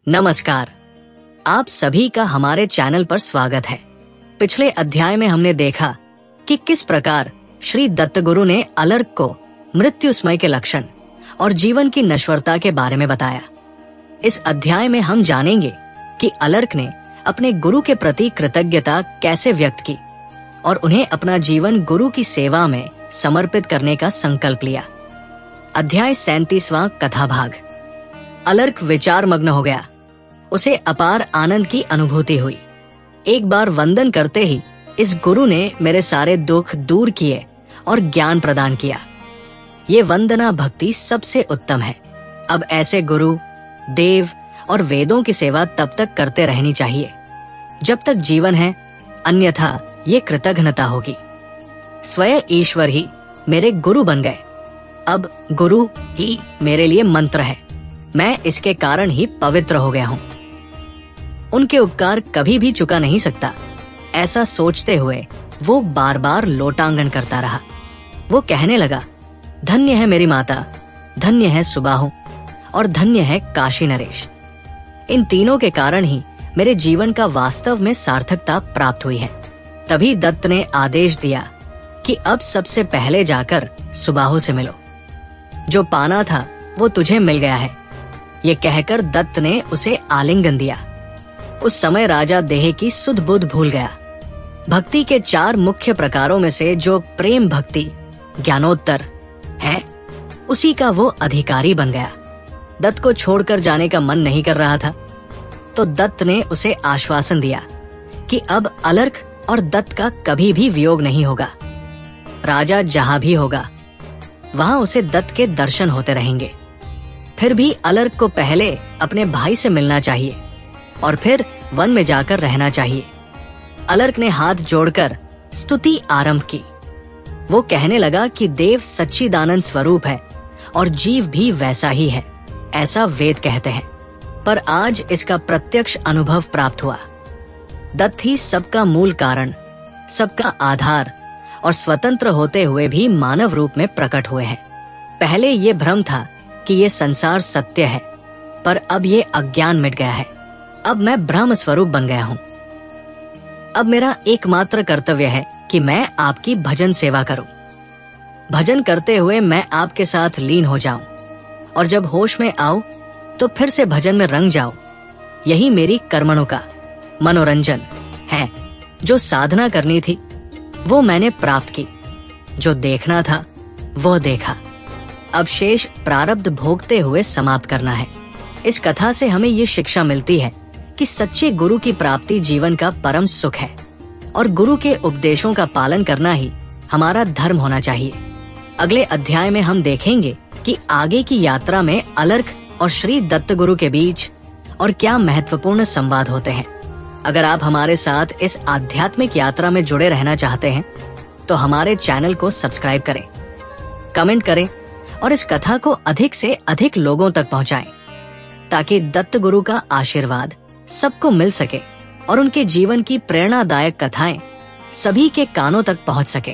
नमस्कार, आप सभी का हमारे चैनल पर स्वागत है। पिछले अध्याय में हमने देखा कि किस प्रकार श्री दत्तगुरु ने अलर्क को मृत्यु समय के लक्षण और जीवन की नश्वरता के बारे में बताया। इस अध्याय में हम जानेंगे कि अलर्क ने अपने गुरु के प्रति कृतज्ञता कैसे व्यक्त की और उन्हें अपना जीवन गुरु की सेवा में समर्पित करने का संकल्प लिया। अध्याय 37वां कथा भाग। अलर्क विचार मग्न हो गया। उसे अपार आनंद की अनुभूति हुई। एक बार वंदन करते ही इस गुरु ने मेरे सारे दुख दूर किए और ज्ञान प्रदान किया। ये वंदना भक्ति सबसे उत्तम है। अब ऐसे गुरु, देव और वेदों की सेवा तब तक करते रहनी चाहिए जब तक जीवन है, अन्यथा ये कृतघ्नता होगी। स्वयं ईश्वर ही मेरे गुरु बन गए। अब गुरु ही मेरे लिए मंत्र है। मैं इसके कारण ही पवित्र हो गया हूँ। उनके उपकार कभी भी चुका नहीं सकता, ऐसा सोचते हुए वो बार बार लोटांगन करता रहा। वो कहने लगा, धन्य है मेरी माता, धन्य है सुबाहु और धन्य है काशी नरेश। इन तीनों के कारण ही मेरे जीवन का वास्तव में सार्थकता प्राप्त हुई है। तभी दत्त ने आदेश दिया कि अब सबसे पहले जाकर सुबाहु से मिलो। जो पाना था वो तुझे मिल गया है। ये कहकर दत्त ने उसे आलिंगन दिया। उस समय राजा देह की सुध बुध भूल गया। भक्ति के 4 मुख्य प्रकारों में से जो प्रेम भक्ति ज्ञानोत्तर है, उसी का वो अधिकारी बन गया। दत्त को छोड़कर जाने का मन नहीं कर रहा था, तो दत्त ने उसे आश्वासन दिया कि अब अलर्क और दत्त का कभी भी वियोग नहीं होगा। राजा जहां भी होगा वहां उसे दत्त के दर्शन होते रहेंगे। फिर भी अलर्क को पहले अपने भाई से मिलना चाहिए और फिर वन में जाकर रहना चाहिए। अलर्क ने हाथ जोड़कर स्तुति आरंभ की। वो कहने लगा कि देव सच्चिदानंद स्वरूप है और जीव भी वैसा ही है, ऐसा वेद कहते हैं। पर आज इसका प्रत्यक्ष अनुभव प्राप्त हुआ। दत्त ही सबका मूल कारण, सबका आधार और स्वतंत्र होते हुए भी मानव रूप में प्रकट हुए हैं। पहले ये भ्रम था कि ये संसार सत्य है, पर अब ये अज्ञान मिट गया है। अब मैं ब्रह्म स्वरूप बन गया हूँ। अब मेरा एकमात्र कर्तव्य है कि मैं आपकी भजन सेवा करूं। भजन करते हुए मैं आपके साथ लीन हो जाऊं और जब होश में आऊं तो फिर से भजन में रंग जाऊं। यही मेरी कर्मणों का मनोरंजन है। जो साधना करनी थी वो मैंने प्राप्त की, जो देखना था वो देखा। अब शेष प्रारब्ध भोगते हुए समाप्त करना है। इस कथा से हमें ये शिक्षा मिलती है कि सच्चे गुरु की प्राप्ति जीवन का परम सुख है और गुरु के उपदेशों का पालन करना ही हमारा धर्म होना चाहिए। अगले अध्याय में हम देखेंगे कि आगे की यात्रा में अलर्क और श्री दत्तगुरु के बीच और क्या महत्वपूर्ण संवाद होते हैं। अगर आप हमारे साथ इस आध्यात्मिक यात्रा में जुड़े रहना चाहते हैं तो हमारे चैनल को सब्सक्राइब करें, कमेंट करें और इस कथा को अधिक से अधिक लोगों तक पहुंचाएं, ताकि दत्त गुरु का आशीर्वाद सबको मिल सके और उनके जीवन की प्रेरणादायक कथाएं सभी के कानों तक पहुंच सके।